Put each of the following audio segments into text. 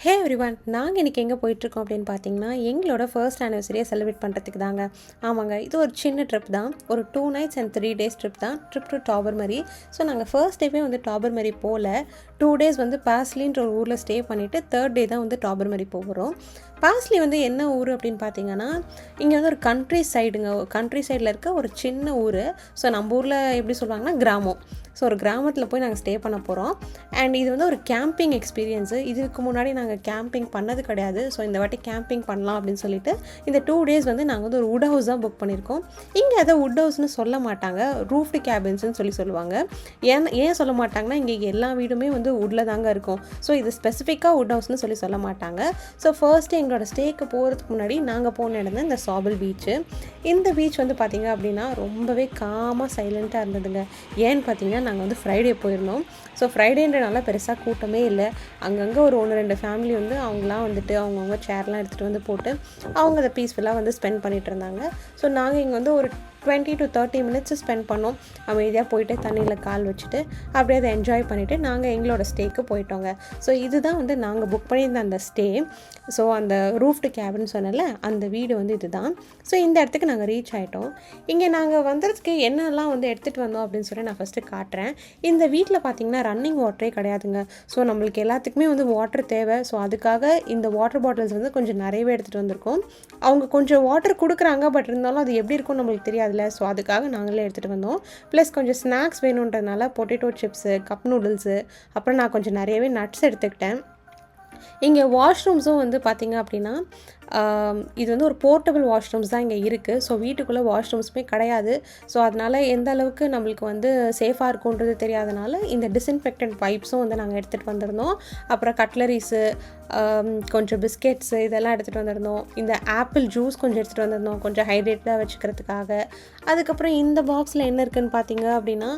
ஹே everyone, நாங்கள் இன்றைக்கி எங்கே போயிட்டுருக்கோம் அப்படின்னு பார்த்தீங்கன்னா, எங்களோட ஃபர்ஸ்ட் ஆனிவர்சரியை செலிப்ரேட் பண்ணுறதுக்கு தாங்க. ஆமாங்க, இது ஒரு சின்ன ட்ரிப் தான். ஒரு 2 nights and 3 days ட்ரிப் தான். ட்ரிப் டு டாபர்மரி. ஸோ நாங்கள் ஃபர்ஸ்ட் டேவே வந்து டாபர்மரி போகல. 2 days வந்து பாஸ்லின்ற ஒரு ஊரில் ஸ்டே பண்ணிவிட்டு 3rd day தான் வந்து டாபர்மரி போகிறோம். பாஸ்லி வந்து என்ன ஊர் அப்படின்னு பார்த்தீங்கன்னா, இங்கே வந்து ஒரு கண்ட்ரி சைடுங்க. கண்ட்ரி சைடில் இருக்க ஒரு சின்ன ஊர். ஸோ நம்ம ஊரில் எப்படி சொல்லுவாங்கன்னா கிராமம். ஸோ ஒரு கிராமத்தில் போய் நாங்கள் ஸ்டே பண்ண போகிறோம். அண்ட் இது வந்து ஒரு கேம்பிங் எக்ஸ்பீரியன்ஸு. இதுக்கு முன்னாடி நாங்கள் கேம்பிங் பண்ணது கிடையாது. ஸோ இந்த வாட்டி கேம்பிங் பண்ணலாம் அப்படின்னு சொல்லிட்டு இந்த 2 days வந்து நாங்கள் வந்து ஒரு வுட் ஹவுஸ் தான் புக் பண்ணியிருக்கோம். இங்கே அதை வுட் ஹவுஸ்னு சொல்ல மாட்டாங்க, ரூஃப்டு கேபின்ஸ்னு சொல்லுவாங்க. ஏன் சொல்ல மாட்டாங்கன்னா, இங்கே எல்லா வீடுமே வந்து வுட்டில் தாங்க இருக்கும். ஸோ இது ஸ்பெசிஃபிக்காக வுட் ஹவுஸ்னு சொல்ல மாட்டாங்க. ஸோ ஃபர்ஸ்ட்டு எங்களோட ஸ்டேக்கு போகிறதுக்கு முன்னாடி நாங்கள் போன இடம் தான் இந்த சாபல் பீச்சு. இந்த பீச் வந்து பார்த்திங்க அப்படின்னா ரொம்பவே காமாக சைலண்ட்டாக இருந்ததுங்க. ஏன்னு பார்த்தீங்கன்னா, நாங்கள் வந்து ஃப்ரைடே போயிருந்தோம். ஸோ ஃப்ரைடேன்றனால பெருசாக கூட்டமே இல்லை. அங்கங்கே ஒரு 1-2 ஃபேமிலி வந்து அவங்களாம் வந்துட்டு அவங்கவுங்க சேர்லாம் எடுத்துகிட்டு வந்து போட்டு அவங்க அதை பீஸ்ஃபுல்லாக வந்து ஸ்பெண்ட் பண்ணிகிட்டு இருந்தாங்க. ஸோ நாங்கள் இங்கே வந்து ஒரு 20 to 30 minutes ஸ்பெண்ட் பண்ணோம். அமைதியாக போயிட்டு தண்ணியில் கால் வச்சுட்டு அப்படியே அதை என்ஜாய் பண்ணிவிட்டு நாங்கள் எங்களோட ஸ்டேக்கு போயிட்டோங்க. ஸோ இதுதான் வந்து நாங்கள் புக் பண்ணியிருந்த அந்த ஸ்டே. ஸோ அந்த ரூஃப்டு கேபின்னு சொன்னல, அந்த வீடு வந்து இதுதான். ஸோ இந்த இடத்துக்கு நாங்கள் ரீச் ஆகிட்டோம். இங்கே நாங்கள் வந்ததுக்கு என்னெல்லாம் வந்து எடுத்துகிட்டு வந்தோம் அப்படின்னு சொல்லி நான் ஃபஸ்ட்டு காட்டுறேன். இந்த வீட்டில் பார்த்திங்கன்னா ரன்னிங் வாட்டரே கிடையாதுங்க. ஸோ நம்மளுக்கு எல்லாத்துக்குமே வந்து வாட்டர் தேவை. ஸோ அதுக்காக இந்த வாட்டர் பாட்டில்ஸ் வந்து கொஞ்சம் நிறையவே எடுத்துகிட்டு வந்திருக்கோம். அவங்க கொஞ்சம் வாட்டர் கொடுக்குறாங்க, பட் இருந்தாலும் அது எப்படி இருக்கும்னு நம்மளுக்கு தெரியாதுல்ல. ஸோ அதுக்காக நாங்களே எடுத்துகிட்டு வந்தோம். ப்ளஸ் கொஞ்சம் ஸ்நாக்ஸ் வேணுன்றதுனால பொட்டேட்டோ சிப்ஸு, கப் நூடுல்ஸு, அப்புறம் நான் கொஞ்சம் நிறையவே நட்ஸ் எடுத்துக்கிட்டேன். இங்கே வாஷ்ரூம்ஸும் வந்து பார்த்திங்க அப்படின்னா, இது வந்து ஒரு போர்ட்டபிள் வாஷ்ரூம்ஸ் தான் இங்கே இருக்குது. ஸோ வீட்டுக்குள்ளே வாஷ்ரூம்ஸுமே கிடையாது. ஸோ அதனால் எந்த அளவுக்கு நம்மளுக்கு வந்து சேஃபாக இருக்குன்றது தெரியாதனால இந்த டிஸ்இன்ஃபெக்டன்ட் வைப்ஸும் வந்து நாங்கள் எடுத்துகிட்டு வந்திருந்தோம். அப்புறம் கட்லரிஸு, கொஞ்சம் பிஸ்கெட்ஸு இதெல்லாம் எடுத்துகிட்டு வந்திருந்தோம். இந்த ஆப்பிள் ஜூஸ் கொஞ்சம் எடுத்துகிட்டு வந்திருந்தோம், கொஞ்சம் ஹைட்ரேட்டாக வச்சுக்கிறதுக்காக. அதுக்கப்புறம் இந்த பாக்ஸில் என்ன இருக்குதுன்னு பார்த்தீங்க அப்படின்னா,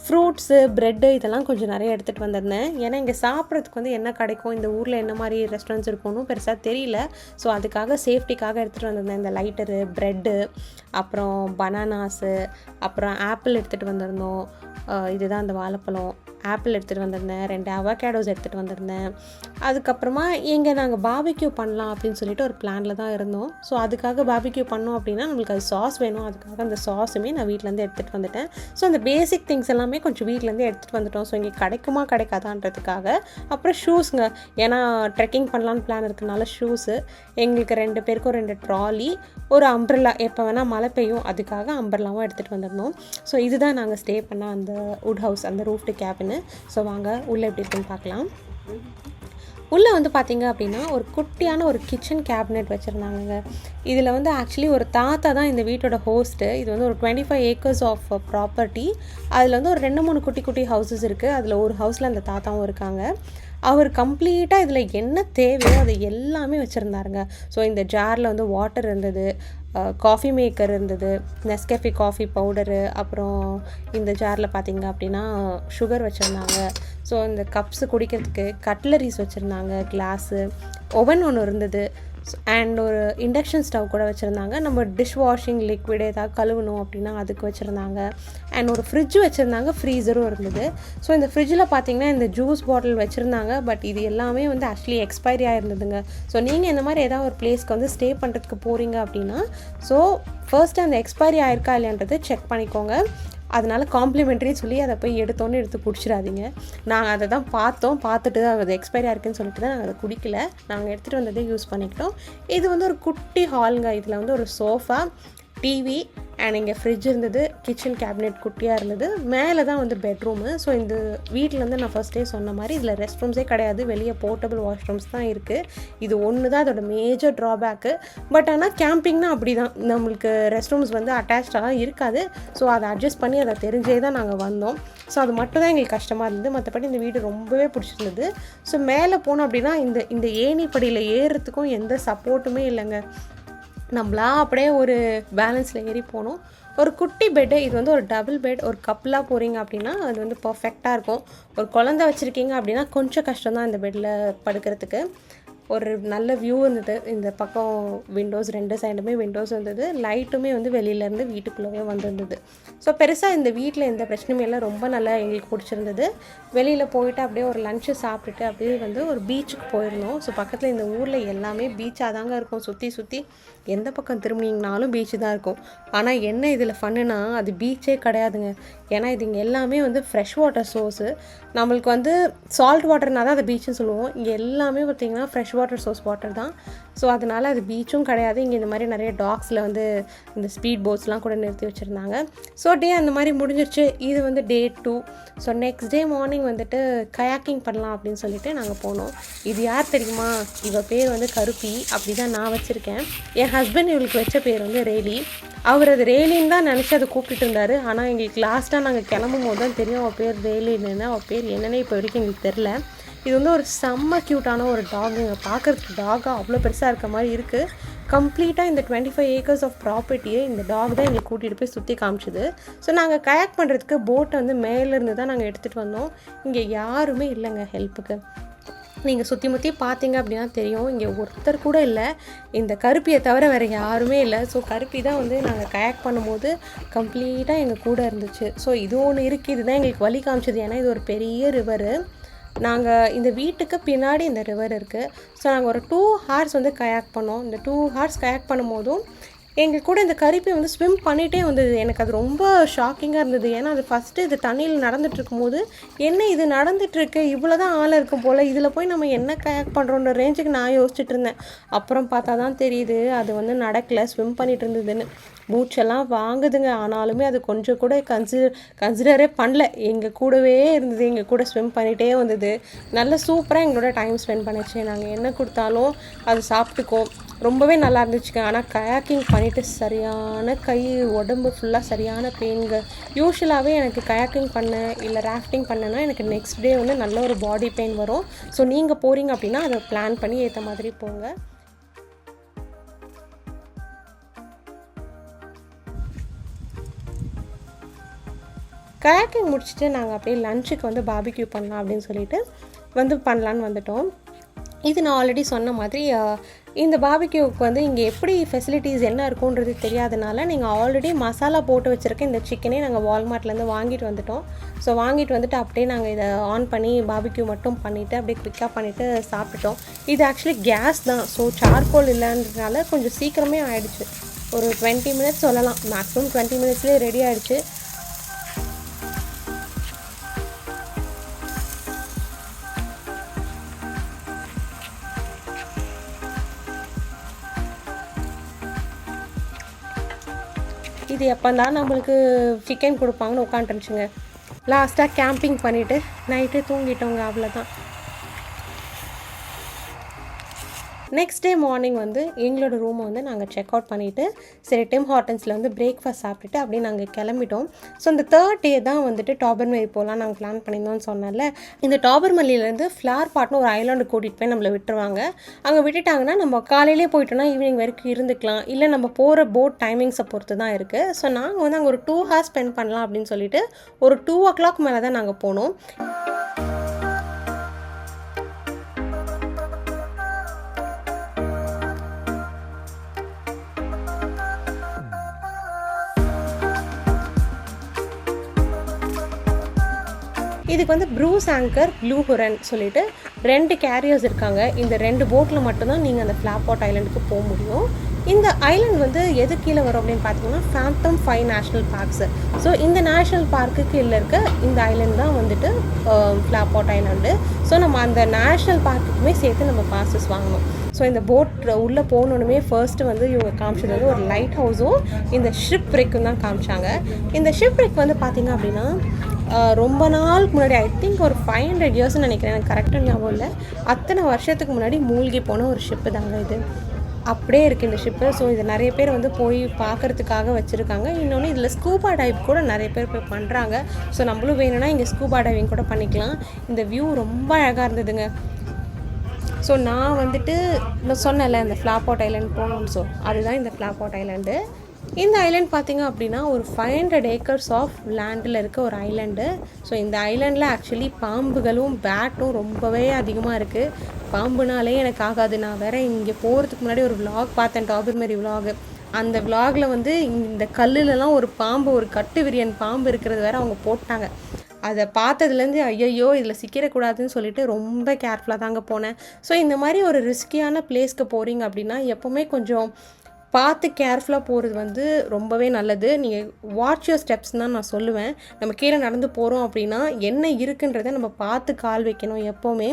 ஃப்ரூட்ஸு, ப்ரெட்டு இதெல்லாம் கொஞ்சம் நிறைய எடுத்துகிட்டு வந்திருந்தேன். ஏன்னா இங்கே சாப்பிட்றதுக்கு வந்து என்ன கிடைக்கும், இந்த ஊரில் என்ன மாதிரி ரெஸ்டாரண்ட்ஸ் இருக்கும்னு பெருசாக தெரியல. ஸோ அதுக்காக சேஃப்டிக்காக எடுத்துகிட்டு வந்திருந்தேன். இந்த லைட்டரு, ப்ரெட்டு, அப்புறம் பனானாஸு, அப்புறம் ஆப்பிள் எடுத்துகிட்டு வந்திருந்தோம். இதுதான் அந்த வாழைப்பழம். ஆப்பிள் எடுத்துகிட்டு வந்திருந்தேன். 2 அவகேடோஸ் எடுத்துகிட்டு வந்திருந்தேன். அதுக்கப்புறமா இங்கே நாங்கள் பாபிக்யூ பண்ணலாம் அப்படின்னு சொல்லிட்டு ஒரு பிளானில் தான் இருந்தோம். ஸோ அதுக்காக பாபிக்யூ பண்ணோம் அப்படின்னா நம்மளுக்கு அது சாஸ் வேணும். அதுக்காக அந்த சாஸுமே நான் வீட்டிலேருந்து எடுத்துகிட்டு வந்துட்டேன். ஸோ அந்த பேசிக் திங்ஸ் எல்லாமே கொஞ்சம் வீட்டிலேருந்து எடுத்துகிட்டு வந்துட்டோம். ஸோ இங்கே கிடைக்குமா கிடைக்காதான்றதுக்காக. அப்புறம் ஷூஸுங்க, ஏன்னா ட்ரெக்கிங் பண்ணலான்னு பிளான் இருக்கிறனால ஷூஸு, எங்களுக்கு 2 பேருக்கும் 2 ட்ராலி, ஒரு அம்ப்ரெல்லா, எப்போ வேணால் மழை பெய்யும் அதுக்காக அம்ப்ரெல்லாவும் எடுத்துகிட்டு வந்திருந்தோம். ஸோ இதுதான் நாங்கள் ஸ்டே பண்ண அந்த வுட் ஹவுஸ், அந்த ரூஃப்டு கேபின். ஸோ வாங்க உள்ளே எப்படி இருக்குன்னு பார்க்கலாம். உள்ளே வந்து பார்த்திங்க அப்படின்னா ஒரு குட்டியான ஒரு கிச்சன் கேபினெட் வச்சுருந்தாங்க. இதில் வந்து ஆக்சுவலி ஒரு தாத்தா தான் இந்த வீட்டோட ஹோஸ்ட்டு. இது வந்து ஒரு 25 acres ஆஃப் ப்ராப்பர்ட்டி. அதில் வந்து ஒரு 2-3 குட்டி குட்டி ஹவுசஸ் இருக்குது. அதில் ஒரு ஹவுஸில் அந்த தாத்தாவும் இருக்காங்க. அவர் கம்ப்ளீட்டாக இதில் என்ன தேவையோ அதை எல்லாமே வச்சுருந்தாருங்க. ஸோ இந்த ஜாரில் வந்து வாட்டர் இருந்தது, காஃபி மேக்கர் இருந்தது, நெஸ்கேஃபே காஃபி பவுடரு, அப்புறம் இந்த ஜாரில் பார்த்திங்க அப்படின்னா சுகர் வச்சுருந்தாங்க. ஸோ இந்த கப்ஸு குடிக்கிறதுக்கு கட்லரிஸ் வச்சுருந்தாங்க, கிளாஸு, ஓவன் ஒன்று இருந்தது, அண்ட் ஒரு இண்டக்ஷன் ஸ்டவ் கூட வச்சுருந்தாங்க. நம்ம டிஷ் வாஷிங் லிக்விட் ஏதாவது கழுவணும் அப்படின்னா அதுக்கு வச்சுருந்தாங்க. அண்ட் ஒரு ஃப்ரிட்ஜ் வச்சுருந்தாங்க, ஃப்ரீசரும் இருந்தது. ஸோ இந்த ஃப்ரிட்ஜில் பார்த்திங்கன்னா இந்த ஜூஸ் பாட்டில் வச்சுருந்தாங்க. பட் இது எல்லாமே வந்து ஆக்சுவலி எக்ஸ்பைரி ஆகிருந்ததுங்க. ஸோ நீங்கள் இந்த மாதிரி ஏதாவது ஒரு பிளேஸ்க்கு வந்து ஸ்டே பண்ணுறதுக்கு போகிறீங்க அப்படின்னா, ஸோ ஃபர்ஸ்ட்டு அந்த எக்ஸ்பைரி ஆயிருக்கா இல்லைன்றது செக் பண்ணிக்கோங்க. அதனால் காம்ப்ளிமெண்ட்ரின்னு சொல்லி அதை போய் எடுத்து குடிச்சிடாதீங்க. நாங்கள் அதை தான் பார்த்துட்டு தான் அது எக்ஸ்பைரி ஆயிருக்குன்னு சொல்லிட்டு தான் நாங்கள் அதை குடிக்கல. நாங்கள் எடுத்துகிட்டு வந்ததே யூஸ் பண்ணிக்கிட்டோம். இது வந்து ஒரு குட்டி ஹாலுங்க. இதில் வந்து ஒரு சோஃபா, டிவி, அண்ட் இங்கே ஃப்ரிட்ஜ் இருந்தது, கிச்சன் கேபினெட் குட்டியாக இருந்தது. மேலே தான் வந்து பெட்ரூமு. ஸோ இந்த வீட்டில் வந்து நான் ஃபஸ்ட்டே சொன்ன மாதிரி இதில் ரெஸ்ட் ரூம்ஸே கிடையாது, வெளியே போர்ட்டபிள் வாஷ்ரூம்ஸ் தான் இருக்குது. இது ஒன்று தான் அதோட மேஜர் ட்ராபேக்கு. பட் ஆனால் கேம்பிங்னா அப்படி தான், நம்மளுக்கு ரெஸ்ட் ரூம்ஸ் வந்து அட்டாச்சாலாம் இருக்காது. ஸோ அதை அட்ஜஸ்ட் பண்ணி அதை தெரிஞ்சே தான் நாங்கள் வந்தோம். ஸோ அது மட்டும் தான் எங்களுக்கு கஷ்டமாக இருந்தது. மற்றபடி இந்த வீடு ரொம்பவே பிடிச்சிருந்தது. ஸோ மேலே போனோம் அப்படின்னா இந்த ஏணிப்படியில் ஏறுறதுக்கும் எந்த சப்போர்ட்டுமே இல்லைங்க. நம்மளா அப்படியே ஒரு பேலன்ஸில் ஏறி போனோம். ஒரு குட்டி பெட்டு, இது வந்து ஒரு டபுள் பெட். ஒரு கப்பலாக போகிறீங்க அப்படின்னா அது வந்து பர்ஃபெக்டாக இருக்கும். ஒரு குழந்தை வச்சுருக்கீங்க அப்படின்னா கொஞ்சம் கஷ்டம் தான் இந்த பெட்டில் படுக்கிறதுக்கு. ஒரு நல்ல வியூ இருந்தது. இந்த பக்கம் விண்டோஸ் 2 சைடுமே விண்டோஸ் இருந்தது. லைட்டுமே வந்து வெளியிலேருந்து வீட்டுக்குள்ளவே வந்திருந்தது. ஸோ பெருசாக இந்த வீட்டில் எந்த பிரச்சனையும் இல்லை. ரொம்ப நல்லா எங்களுக்கு பிடிச்சிருந்தது. வெளியில் போயிட்டு அப்படியே ஒரு லஞ்சு சாப்பிட்டுட்டு அப்படியே வந்து ஒரு பீச்சுக்கு போயிருந்தோம். ஸோ பக்கத்தில் இந்த ஊரில் எல்லாமே பீச்சாக தாங்க இருக்கும். சுற்றி சுற்றி எந்த பக்கம் திரும்பினீங்கனாலும் பீச்சு தான் இருக்கும். ஆனால் என்ன இதில் ஃபன்னுனா அது பீச்சே கிடையாதுங்க. ஏன்னா இது இங்கே எல்லாமே வந்து ஃப்ரெஷ் வாட்டர் சோர்ஸு. நம்மளுக்கு வந்து சால்ட் வாட்டர்னால் தான் அது பீச்சுன்னு சொல்லுவோம். இங்கே எல்லாமே பார்த்திங்கன்னா ஃப்ரெஷ் வாட்டர் சோர்ஸ் வாட்டர் தான். ஸோ அதனால் அது பீச்சும் கிடையாது. இங்கே இந்த மாதிரி நிறைய டாக்ஸில் வந்து இந்த ஸ்பீட் போட்ஸ்லாம் கூட நிறுத்தி வச்சுருந்தாங்க. ஸோ டே அந்த மாதிரி முடிஞ்சிருச்சு. இது வந்து டே 2. ஸோ நெக்ஸ்ட் டே மார்னிங் வந்துட்டு கயாக்கிங் பண்ணலாம் அப்படின்னு சொல்லிட்டு நாங்கள் போனோம். இது யார் தெரியுமா? இவள் பேர் வந்து கருப்பி. அப்படி தான் நான் வச்சுருக்கேன். என் ஹஸ்பண்ட் இவளுக்கு வச்ச பேர் வந்து ரேலி. அவர் அது ரேலின்னு தான் நினச்சி அதை கூப்பிட்டு இருந்தார். ஆனால் எங்களுக்கு லாஸ்ட்டாக நாங்கள் கிளம்பும் போது தான் தெரியும் அவள் பேர் ரேலின்னு. அவள் பேர் என்னன்னே இப்போ வரைக்கும் எங்களுக்கு தெரில. இது வந்து ஒரு செம்ம க்யூட்டான ஒரு டாகுங்க. பார்க்குறதுக்கு டாகாக அவ்வளோ பெருசாக இருக்க மாதிரி இருக்குது. கம்ப்ளீட்டாக இந்த 25 ஏக்கர்ஸ் ஆஃப் ப்ராப்பர்ட்டியை இந்த டாக் தான் எங்களுக்கு கூட்டிகிட்டு போய் சுற்றி காமிச்சிது. ஸோ நாங்கள் கயாக் பண்ணுறதுக்கு போட்டை வந்து மேலேருந்து தான் நாங்கள் எடுத்துகிட்டு வந்தோம். இங்கே யாருமே இல்லைங்க ஹெல்ப்புக்கு. நீங்கள் சுற்றி முற்றி பார்த்தீங்க அப்படின்னா தெரியும், இங்கே ஒருத்தர் கூட இல்லை. இந்த கருப்பியை தவிர வேறு யாருமே இல்லை. ஸோ கருப்பி தான் வந்து நாங்கள் கயாக் பண்ணும்போது கம்ப்ளீட்டாக எங்கள் கூட இருந்துச்சு. ஸோ இது ஒன்று இருக்குது. இதுதான் எங்களுக்கு வழி காமிச்சது. ஏன்னா இது ஒரு பெரிய ரிவரு. நாங்கள் இந்த வீட்டுக்கு பின்னாடி இந்த ரிவர் இருக்குது. ஸோ நாங்கள் ஒரு 2 ஹார்ஸ் வந்து கயாக் பண்ணோம். இந்த 2 ஹார்ஸ் கயாக் பண்ணும்போதும் எங்கள் கூட இந்த கருப்பி வந்து ஸ்விம் பண்ணிகிட்டே வந்தது. எனக்கு அது ரொம்ப ஷாக்கிங்காக இருந்தது. ஏன்னா அது ஃபஸ்ட்டு இது தண்ணியில் நடந்துகிட்ருக்கும் போது என்ன இது நடந்துகிட்ருக்கு, இவ்வளோ தான் ஆழம் இருக்கும் போல், இதில் போய் நம்ம என்ன கயாக் பண்ணுறோன்ற ரேஞ்சுக்கு நான் யோசிச்சுட்டு இருந்தேன். அப்புறம் பார்த்தா தான் தெரியுது அது வந்து நடக்கலை, ஸ்விம் பண்ணிகிட்டு இருந்ததுன்னு. மூச்செல்லாம் வாங்குதுங்க. ஆனாலுமே அது கொஞ்சம் கூட கன்சிடரே பண்ணல. எங்கள் கூடவே இருந்தது, எங்கள் கூட ஸ்விம் பண்ணிகிட்டே வந்தது. நல்ல சூப்பராக எங்களோட டைம் ஸ்பெண்ட் பண்ணிச்சு. நாங்கள் என்ன கொடுத்தாலும் அது சாப்பிட்டுக்கும். ரொம்பவே நல்லா இருந்துச்சுங்க. ஆனால் கயாக்கிங் பண்ணிவிட்டு சரியான கை உடம்பு ஃபுல்லாக சரியான பெயின்ங்க. யூஸ்வலாகவே எனக்கு கயாக்கிங் பண்ண இல்லை ராஃப்டிங் பண்ணேன்னா எனக்கு நெக்ஸ்ட் டே வந்து நல்ல ஒரு பாடி பெயின் வரும். ஸோ நீங்கள் போகிறீங்க அப்படின்னா அதை பிளான் பண்ணி ஏற்ற மாதிரி போங்க. கயாக்கிங் முடிச்சுட்டு நாங்கள் அப்படியே லஞ்சுக்கு வந்து பார்பிக்யூ பண்ணலாம் அப்படின்னு சொல்லிட்டு வந்து பண்ணலான்னு வந்துட்டோம். இது நான் ஆல்ரெடி சொன்ன மாதிரி இந்த பார்பிக்யூவுக்கு வந்து இங்கே எப்படி ஃபெசிலிட்டிஸ் என்ன இருக்குன்றது தெரியாதனால நீங்கள் ஆல்ரெடி மசாலா போட்டு வச்சுருக்க இந்த சிக்கனே நாங்கள் வால்மார்ட்லேருந்து வாங்கிட்டு வந்துட்டோம். ஸோ வாங்கிட்டு வந்துட்டு அப்படியே நாங்கள் இதை ஆன் பண்ணி பார்பிக்யூ மட்டும் பண்ணிவிட்டு அப்படியே குவிக்காக பண்ணிவிட்டு சாப்பிட்டோம். இது ஆக்சுவலி கேஸ் தான். ஸோ சார்கோல் இல்லைன்றதுனால கொஞ்சம் சீக்கிரமே ஆகிடுச்சு. ஒரு 20 மினிட்ஸ் சொல்லலாம், மேக்ஸிமம் 20 மினிட்ஸ்லேயே ரெடி ஆகிடுச்சு. இது எப்போ தான் நம்மளுக்கு சிக்கன் கொடுப்பாங்கன்னு உட்காந்துருச்சுங்க. லாஸ்ட்டாக கேம்பிங் பண்ணிவிட்டு நைட்டு தூங்கிட்டோங்க. அவ்வளோதான். நெக்ஸ்ட் டே மார்னிங் வந்து எங்களோட ரூமை வந்து நாங்கள் செக் அவுட் பண்ணிவிட்டு சரி டிம் ஹார்ட்டன்ஸில் வந்து பிரேக்ஃபாஸ்ட் சாப்பிட்டுட்டு அப்படியே நாங்கள் கிளம்பிட்டோம். ஸோ இந்த 3rd டே தான் வந்துட்டு டாபர்மரி போகலாம் நாங்கள் பிளான் பண்ணியிருந்தோம்னு சொன்னால. இந்த டாபர்மரியிலேருந்து ஃப்ளார் பாட்னு ஒரு ஐலாண்டு கூட்டிகிட்டு போய் நம்மளை விட்டுருவாங்க. அங்கே விட்டுட்டாங்கன்னா நம்ம காலையிலே போயிட்டோன்னா ஈவினிங் வரைக்கும் இருந்துக்கலாம். இல்லை நம்ம போகிற போட் டைமிங்ஸை பொறுத்து தான் இருக்குது. ஸோ நாங்கள் வந்து அங்கே ஒரு 2 ஹார்ஸ் ஸ்பெண்ட் பண்ணலாம் அப்படின்னு சொல்லிட்டு ஒரு 2 o'clock மேலே தான் நாங்கள் போனோம். இதுக்கு வந்து ப்ரூஸ் ஆங்கர், ப்ளூ ஹுரன் சொல்லிட்டு 2 கேரியர்ஸ் இருக்காங்க. இந்த 2 போட்டில் மட்டும்தான் நீங்கள் அந்த ஃப்ளாப்பாட் ஐலண்டுக்கு போக முடியும். இந்த ஐலண்ட் வந்து எது கீழே வரும் அப்படின்னு பார்த்தீங்கன்னா ஃபேண்டம் 5 நேஷ்னல் பார்க்ஸு. ஸோ இந்த நேஷ்னல் பார்க்கு கீழே இருக்க இந்த ஐலண்ட் தான் வந்துட்டு ஃப்ளாப்பாட் ஐலாண்டு. ஸோ நம்ம அந்த நேஷ்னல் பார்க்குக்குமே சேர்த்து நம்ம பாசஸ் வாங்கணும். ஸோ இந்த போட் உள்ளே போகணுன்னுமே ஃபர்ஸ்ட்டு வந்து இவங்க காமிச்சது வந்து ஒரு லைட் ஹவுஸும் இந்த ஷிப் ரெக்கும் தான் காமிச்சாங்க. இந்த ஷிப் ரெக் வந்து பார்த்திங்க அப்படின்னா ரொம்ப நாளுக்கு முன்னாடி ஐ திங்க் ஒரு 500 இயர்ஸ்ன்னு நினைக்கிறேன், எனக்கு கரெக்டாக ஞாபகம் இல்லை. அத்தனை வருஷத்துக்கு முன்னாடி மூழ்கி போன ஒரு ஷிப்பு தாங்க இது. அப்படியே இருக்குது இந்த ஷிப்பு. ஸோ இது நிறைய பேர் வந்து போய் பார்க்குறதுக்காக வச்சுருக்காங்க. இன்னொன்று இதில் ஸ்கூபா டைவ் கூட நிறைய பேர் போய் பண்ணுறாங்க. ஸோ நம்மளும் வேணும்னா இங்கே ஸ்கூபா டைவிங் கூட பண்ணிக்கலாம். இந்த வியூ ரொம்ப அழகாக இருந்ததுங்க. ஸோ நான் வந்துட்டு நான் சொன்னேன்ல இந்த ஃப்ளாப்பாட் ஐலாண்ட் போகணும்னு. ஸோ அதுதான் இந்த ஃப்ளாப்பாட் ஐலாண்டு. இந்த ஐலாண்ட் பார்த்திங்க அப்படின்னா ஒரு 500 ஏக்கர்ஸ் ஆஃப் லேண்டில் இருக்க ஒரு ஐலாண்டு. ஸோ இந்த ஐலாண்டில் ஆக்சுவலி பாம்புகளும் பேட்டும் ரொம்பவே அதிகமாக இருக்குது. பாம்புனாலே எனக்கு ஆகாது. நான் வேறு இங்கே போகிறதுக்கு முன்னாடி ஒரு விலாக் பார்த்தேன், டாபர்மரி விலாகு. அந்த விலாகில் வந்து இந்த கல்லுலலாம் ஒரு பாம்பு, ஒரு கட்டு விரியன் பாம்பு இருக்கிறது வேறு அவங்க போட்டாங்க. அதை பார்த்ததுலேருந்து ஐயையோ இதில் சிக்கிடக்கூடாதுன்னு சொல்லிட்டு ரொம்ப கேர்ஃபுல்லாக தாங்க போனேன். ஸோ இந்த மாதிரி ஒரு ரிஸ்கியான பிளேஸ்க்கு போகிறீங்க அப்படின்னா எப்போவுமே கொஞ்சம் பார்த்து கேர்ஃபுல்லாக போகிறது வந்து ரொம்பவே நல்லது. நீங்கள் வாட்ச் யுவர் ஸ்டெப்ஸ் தான் நான் சொல்லுவேன். நம்ம கீழே நடந்து போகிறோம் அப்படின்னா என்ன இருக்குன்றதை நம்ம பார்த்து கால் வைக்கணும் எப்போவுமே.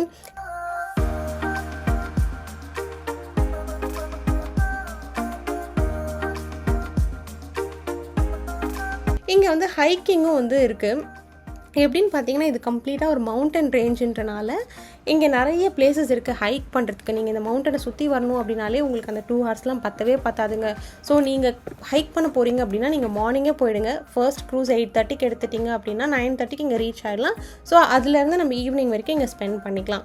இங்கே வந்து ஹைக்கிங்கும் வந்து இருக்குது. எப்படின்னு பார்த்தீங்கன்னா இது கம்ப்ளீட்டாக ஒரு மவுண்டன் ரேஞ்சுன்றனால இங்கே நிறைய பிளேசஸ் இருக்குது ஹைக் பண்ணுறதுக்கு. நீங்கள் இந்த மவுண்டனை சுற்றி வரணும் அப்படின்னாலே உங்களுக்கு அந்த 2 ஹவர்ஸ்லாம் பத்தவே பத்தாதுங்க. ஸோ நீங்கள் ஹைக் பண்ண போகிறீங்க அப்படின்னா நீங்கள் மார்னிங்கே போயிடுங்க. ஃபர்ஸ்ட் க்ரூஸ் 8:30க்கு எடுத்துட்டிங்க அப்படின்னா 9:30க்கு இங்கே ரீச் ஆகிடலாம். ஸோ அதுலேருந்து நம்ம ஈவினிங் வரைக்கும் இங்கே ஸ்பெண்ட் பண்ணிக்கலாம்.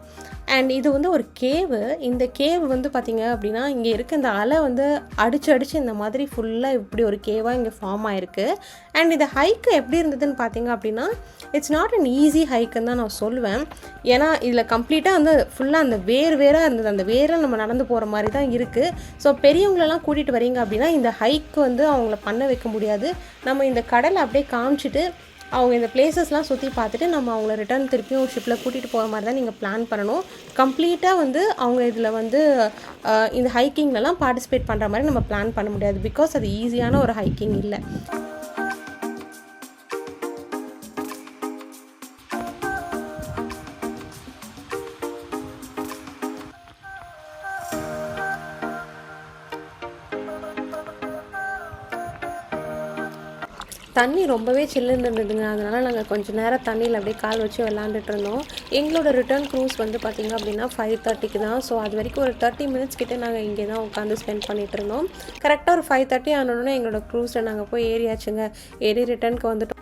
அண்ட் இது வந்து ஒரு கேவு. இந்த கேவ் வந்து பார்த்திங்க அப்படின்னா இங்கே இருக்க இந்த அலை வந்து அடித்து இந்த மாதிரி ஃபுல்லாக இப்படி ஒரு கேவாக இங்கே ஃபார்ம் ஆகிருக்கு. அண்ட் இந்த ஹைக்கு எப்படி இருந்ததுன்னு பார்த்தீங்க அப்படின்னா இட்ஸ் நாட் அன் ஈஸி ஹைக்குன்னு தான் நான் சொல்லுவேன். ஏன்னா இதில் கம்ப்ளீட்டாக வந்து ஃபுல்லாக அந்த வேறாக இருந்தது. அந்த வேரில் நம்ம நடந்து போகிற மாதிரி தான் இருக்குது. ஸோ பெரியவங்களெல்லாம் கூட்டிகிட்டு வரீங்க அப்படின்னா இந்த ஹைக்கு வந்து அவங்கள பண்ண வைக்க முடியாது. நம்ம இந்த கடலை அப்படியே காமிச்சிட்டு அவங்க இந்த பிளேசஸ்லாம் சுற்றி பார்த்துட்டு நம்ம அவங்கள ரிட்டர்ன் திருப்பியும் ஷிப்பில் கூட்டிகிட்டு போகிற மாதிரி தான் நீங்கள் பிளான் பண்ணணும். கம்ப்ளீட்டாக வந்து அவங்க இதில் வந்து இந்த ஹைக்கிங்லலாம் பார்ட்டிசிபேட் பண்ணுற மாதிரி நம்ம பிளான் பண்ண முடியாது. பிகாஸ் அது ஈஸியான ஒரு ஹைக்கிங் இல்லை. தண்ணி ரொம்பவே சில்லுன்னு இருந்ததுங்க. அதனால் நாங்கள் கொஞ்சம் நேரம் தண்ணியில் அப்படியே கால் வச்சு விளாண்டுட்டு இருந்தோம். எங்களோட ரிட்டர்ன் க்ரூஸ் வந்து பார்த்திங்க அப்படின்னா 5:30க்கு தான். ஸோ அது வரைக்கும் ஒரு 30 மினிட்ஸ் கிட்டே நாங்கள் இங்கே தான் உட்காந்து ஸ்பெண்ட் பண்ணிகிட்டு இருந்தோம். கரெக்டாக ஒரு 5:30 ஆனோடனே எங்களோட க்ரூஸில் நாங்கள் போய் ஏறியாச்சுங்க. ஏறி ரிட்டர்னுக்கு வந்துட்டோம்.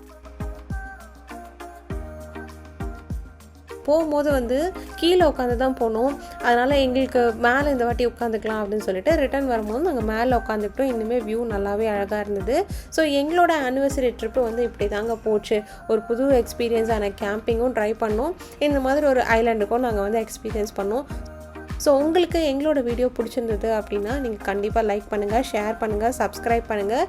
போகும்போது வந்து கீழே உட்காந்து தான் போனோம். அதனால் எங்களுக்கு மேலே இந்த வாட்டி உட்காந்துக்கலாம் அப்படின்னு சொல்லிட்டு ரிட்டர்ன் வரும்போது நாங்கள் மேலே உட்காந்துக்கிட்டோம். இன்னுமே வியூ நல்லாவே அழகாக இருந்தது. ஸோ எங்களோட ஆனிவர்சரி ட்ரிப்பு வந்து இப்படி தாங்க போச்சு. ஒரு புது எக்ஸ்பீரியன்ஸான கேம்பிங்கும் ட்ரை பண்ணோம். இந்த மாதிரி ஒரு ஐலாண்டுக்கும் நாங்கள் வந்து எக்ஸ்பீரியன்ஸ் பண்ணோம். ஸோ உங்களுக்கு எங்களோட வீடியோ பிடிச்சிருந்தது அப்படின்னா நீங்கள் கண்டிப்பாக லைக் பண்ணுங்கள், ஷேர் பண்ணுங்கள், சப்ஸ்கிரைப் பண்ணுங்கள்.